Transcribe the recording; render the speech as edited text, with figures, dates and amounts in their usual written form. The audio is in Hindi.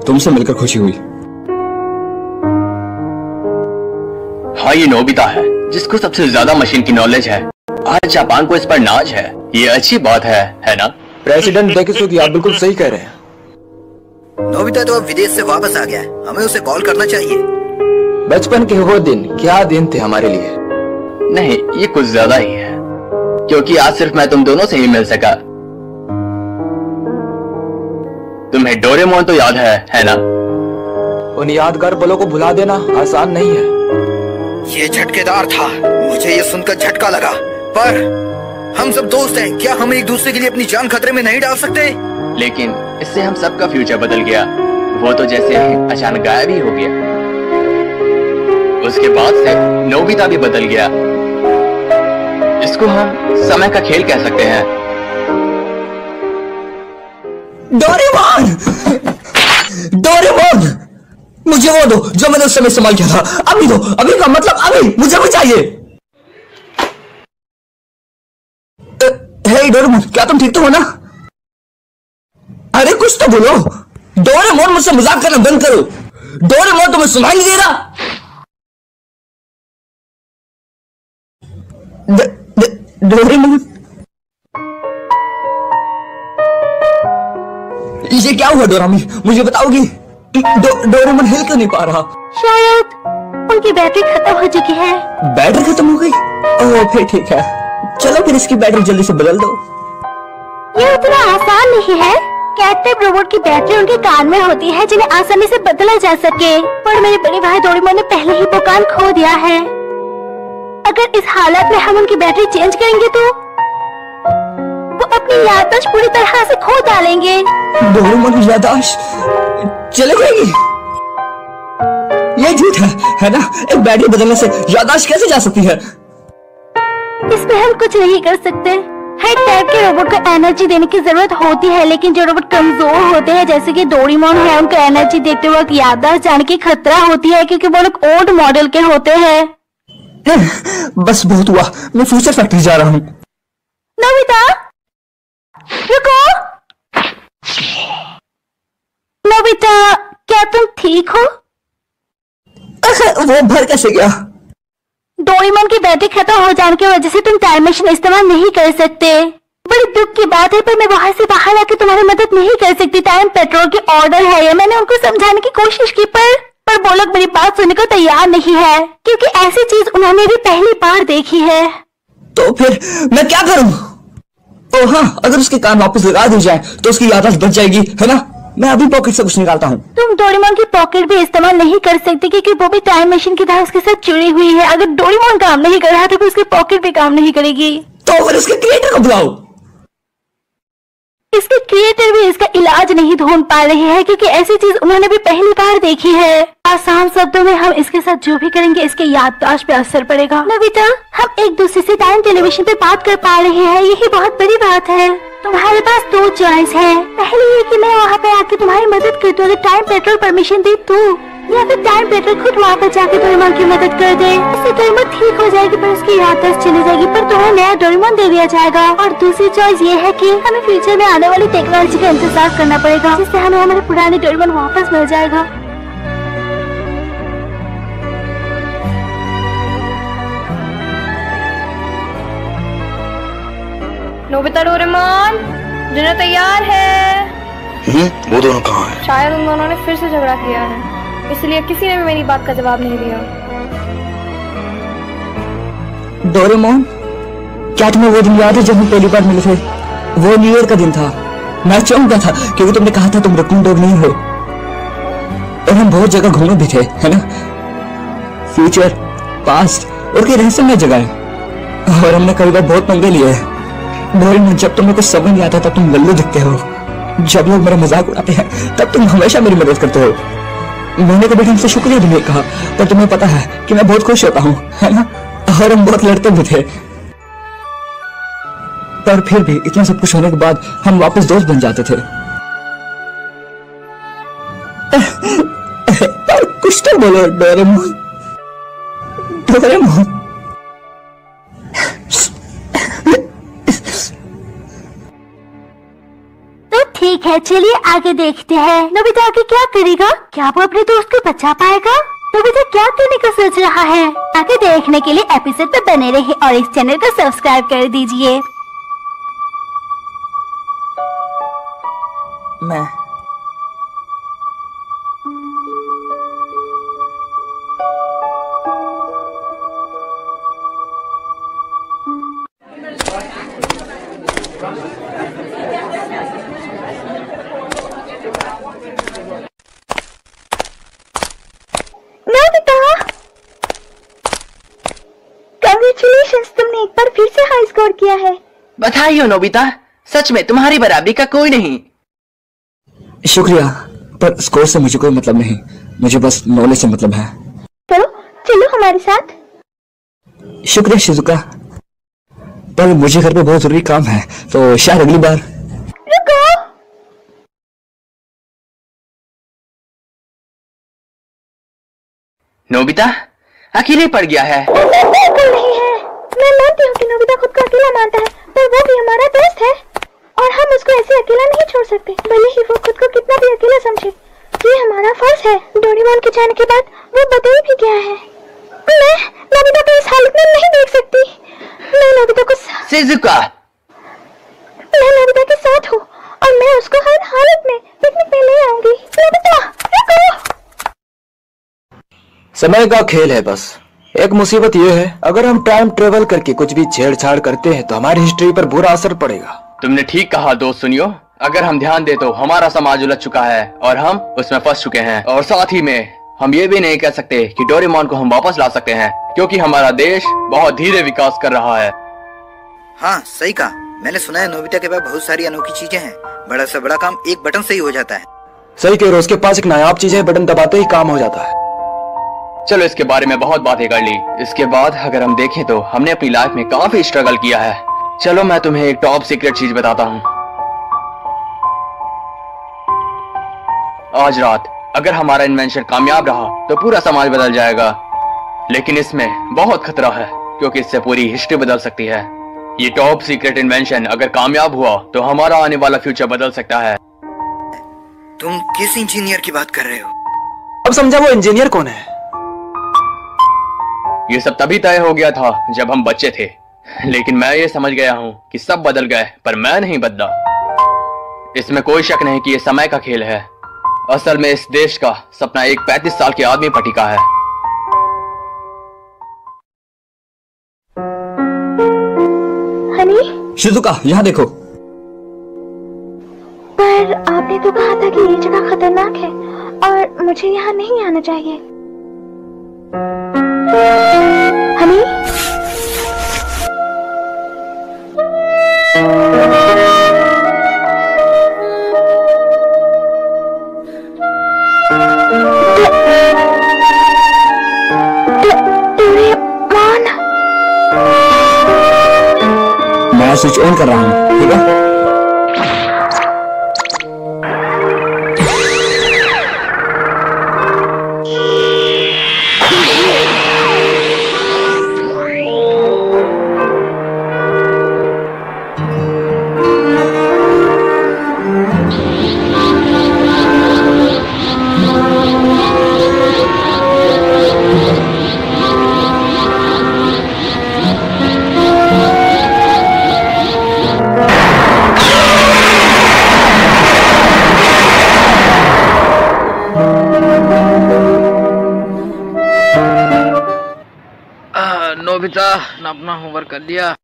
तुमसे मिलकर खुशी हुई। हाँ, ये नोबिता है जिसको सबसे ज्यादा मशीन की नॉलेज है। आज जापान को इस पर नाज है। ये अच्छी बात है ना? प्रेसिडेंट डेकिसुगी, आप बिल्कुल सही कह रहे हैं। नोबिता तो अब विदेश से वापस आ गया है, हमें उसे कॉल करना चाहिए। बचपन के वो दिन क्या दिन थे हमारे लिए। नहीं, ये कुछ ज्यादा ही है, क्योंकि आज सिर्फ मैं तुम दोनों से ही मिल सका। तुम्हें डोरेमोन तो याद है ना? उन यादगार पलों को भुला देना आसान नहीं है। ये झटकेदार था, मुझे ये सुनकर झटका लगा। पर हम सब दोस्त हैं, क्या हम एक दूसरे के लिए अपनी जान खतरे में नहीं डाल सकते? लेकिन इससे हम सबका फ्यूचर बदल गया। वो तो जैसे अचानक गायब ही हो गया। उसके बाद से नोबिता भी बदल गया। इसको हम समय का खेल कह सकते हैं। डोरेमोन! डोरेमोन! मुझे वो दो जो मैंने उस समय इस्तेमाल किया था। अभी दो, अभी का मतलब अभी, मुझे भी चाहिए। हे डोरेमोन, क्या तुम ठीक तो हो ना? अरे कुछ तो बोलो। डोरेमोन, मुझसे मजाक करना बंद करो। डोरेमोन, तुम्हें सुनाई नहीं दे रहा? डोरेमोन, ये क्या हुआ डोरामी? मुझे बताओगी? डोरेमोन हिल क्यों नहीं पा रहा? शायद उनकी बैटरी खत्म हो चुकी है। बैटरी खत्म हो गई? ओह, फिर ठीक है। चलो फिर इसकी बैटरी जल्दी से बदल दो। ये उतना आसान नहीं है। कैटनेप रोबोट की बैटरी उनके कान में होती है, जिन्हें आसानी से बदला जा सके। पर मेरे बड़े भाई डोरेमोन ने पहले ही वो कान खो दिया है। अगर इस हालत में हम उनकी बैटरी चेंज करेंगे तो वो अपनी याददाश्त पूरी तरह से खो डालेंगे। डोरेमोन की याददाश्त चले जाएगी? ये झूठ है ना? एक बैटरी बदलने से याददाश्त कैसे जा सकती है? इसमें हम कुछ नहीं कर सकते। हर टाइप के रोबोट को एनर्जी देने की जरूरत होती है, लेकिन जो रोबोट कमजोर होते हैं जैसे कि डोरेमोन है, उनको एनर्जी देते वक्त याददाश्त जाने की खतरा होती है, क्योंकि वो लोग ओल्ड मॉडल के होते हैं। बस बहुत हुआ, मैं फ्यूचर फैक्ट्री जा रहा हूँ। नोबिता, रुको। नोबिता, क्या तुम ठीक हो? वो भर कैसे गया? डोरेमोन की बैटरी खत्म हो जाने की वजह से तुम टाइम मशीन इस्तेमाल नहीं कर सकते। बड़ी दुख की बात है, पर मैं वहां से बाहर आके तुम्हारी मदद नहीं कर सकती। टाइम पेट्रोल की ऑर्डर है ये। मैंने उनको समझाने की कोशिश की, पर वो लोग मेरी बात सुनने को तैयार नहीं है, क्योंकि ऐसी चीज उन्होंने भी पहली बार देखी है। तो फिर मैं क्या करूं? ओह हाँ, अगर उसके कान वापस लगा दी जाए तो उसकी याददाश्त बच जाएगी, है ना? मैं अभी पॉकेट से कुछ निकालता हूँ। तुम डोरेमोन की पॉकेट भी इस्तेमाल नहीं कर सकते, क्योंकि वो भी टाइम मशीन की तरह उसके साथ जुड़ी हुई है। अगर डोरेमोन काम नहीं कर रहा तो फिर उसकी पॉकेट भी काम नहीं करेगी। तो फिर उसके क्रिएटर को बुलाओ। इसके क्रिएटर भी इसका इलाज नहीं ढूंढ पा रहे हैं, क्योंकि ऐसी चीज उन्होंने भी पहली बार देखी है। आसान शब्दों में हम इसके साथ जो भी करेंगे इसके याददाश्त पे असर पड़ेगा। नोबिता, हम एक दूसरे से टाइम टेलीविजन पे बात कर पा रहे हैं, यही बहुत बड़ी बात है। तुम्हारे पास दो चॉइस है। पहली ये कि मैं वहाँ पे आके तुम्हारी मदद कर दूं, अगर टाइम पेट्रोल परमिशन दे तो, या फिर टाइम पेट्रोल खुद वहाँ पर जाके डोरेमोन की मदद कर दे। इससे डोरेमोन ठीक हो जाएगी, पर उसकी याददाश्त चली जाएगी, पर तुम्हें नया डोरेमोन दे दिया जाएगा। और दूसरी चॉइस ये है कि हमें फ्यूचर में आने वाली टेक्नोलॉजी का इंतजार करना पड़ेगा, जिससे हमें हमारे पुराने डोरेमोन वापस मिल जाएगा। नोबिता, डोरेमोन, डिनर तैयार है। वो दोनों कहाँ हैं? शायद उन दोनों ने फिर से झगड़ा किया है, इसलिए किसी ने भी मेरी बात का जवाब नहीं दिया। डोरेमोन, क्या तुम्हें वो दिन याद है जब हम पहली बार मिले थे? वो न्यू ईयर का दिन था। मैं चौंक गया था क्योंकि तुमने कहा था तुम रकून डॉग नहीं हो। और हम बहुत जगह घूमे भी थे, है ना? फ्यूचर, पास्ट और कई रहस्यमय जगह। और हमने कई बार बहुत पंगे लिए हैं। डोरेमोन, जब तुम्हें कुछ समझ नहीं आता तब तुम लल्लू दिखते हो। जब लोग मेरा मजाक उड़ाते हैं तब तुम हमेशा मेरी मदद करते हो। मैंने कभी तुमसे शुक्रिया भी नहीं कहा, पर तुम्हें पता है कि मैं बहुत खुश होता हूँ, है ना? और हम बहुत लड़ते भी थे, पर फिर भी इतना सब कुछ होने के बाद हम वापस दोस्त बन जाते थे। पर कुछ तो बोलो डोरेमोन। डोरेमोन, ठीक है, चलिए आगे देखते हैं। नोबिता आगे क्या करेगा? क्या वो अपने दोस्त को बचा पाएगा? नोबिता क्या करने का सोच रहा है? आगे देखने के लिए एपिसोड पे बने रहिए और इस चैनल को सब्सक्राइब कर दीजिए। मैं कांग्रेचुलेशंस, तुमने एक बार फिर से हाई स्कोर किया है। बधाई हो नोबिता, सच में तुम्हारी बराबरी का कोई नहीं। शुक्रिया, पर स्कोर से मुझे कोई मतलब नहीं, मुझे बस नॉलेज से मतलब है। तो चलो हमारे साथ। शुक्रिया शिजुका, पर मुझे घर पे बहुत जरूरी काम है, तो शायद अगली बार। रुको, नोबिता अकेले पड़ गया है। बिल्कुल नहीं है। मैं मानती हूँ कि नोबिता खुद को अकेला मानता है, पर वो भी हमारा दोस्त है और हम उसको ऐसे अकेला नहीं छोड़ सकते, भले ही वो खुद को कितना भी अकेला समझे। ये हमारा फर्ज है। डोरेमोन के जाने के बाद वो बदल भी गया है। मैं नोबिता को इस हालत में नहीं देख सकती। मैं नोबिता को शिजुका, मैं नोबिता के साथ हूँ और मैं उसको हर हालत में पिकनिक पे ले आऊंगी। नोबिता रुको। समय का खेल है बस। एक मुसीबत ये है, अगर हम टाइम ट्रेवल करके कुछ भी छेड़छाड़ करते हैं तो हमारी हिस्ट्री पर बुरा असर पड़ेगा। तुमने ठीक कहा दोस्त। सुनियो, अगर हम ध्यान दे तो हमारा समाज उलझ चुका है और हम उसमें फंस चुके हैं, और साथ ही में हम ये भी नहीं कह सकते कि डोरेमोन को हम वापस ला सकते हैं, क्योंकि हमारा देश बहुत धीरे विकास कर रहा है। हाँ सही कहा। मैंने सुना है नोबिता के पास बहुत सारी अनोखी चीजें हैं। बड़ा से बड़ा काम एक बटन से ही हो जाता है। सही कह रहे हो, उसके पास एक नायाब चीज है, बटन दबाते ही काम हो जाता है। चलो इसके बारे में बहुत बातें कर ली। इसके बाद अगर हम देखें तो हमने अपनी लाइफ में काफी स्ट्रगल किया है। चलो मैं तुम्हें एक टॉप सीक्रेट चीज बताता हूँ। आज रात अगर हमारा इन्वेंशन कामयाब रहा तो पूरा समाज बदल जाएगा, लेकिन इसमें बहुत खतरा है क्योंकि इससे पूरी हिस्ट्री बदल सकती है। ये टॉप सीक्रेट इन्वेंशन अगर कामयाब हुआ तो हमारा आने वाला फ्यूचर बदल सकता है। तुम किस इंजीनियर की बात कर रहे हो? अब समझा वो इंजीनियर कौन है। ये सब तभी तय हो गया था जब हम बच्चे थे, लेकिन मैं ये समझ गया हूँ कि सब बदल गए पर मैं नहीं बदला। इसमें कोई शक नहीं कि ये समय का खेल है। असल में इस देश का सपना एक 35 साल के आदमी पर टिका है। हनी, शिजुका यहाँ देखो। पर आपने तो कहा था कि ये जगह खतरनाक है और मुझे यहाँ नहीं आना चाहिए। हनी, मैं स्विच ऑन कर रहा हूँ, ठीक है? नोबिता ने अपना होमवर्क कर लिया।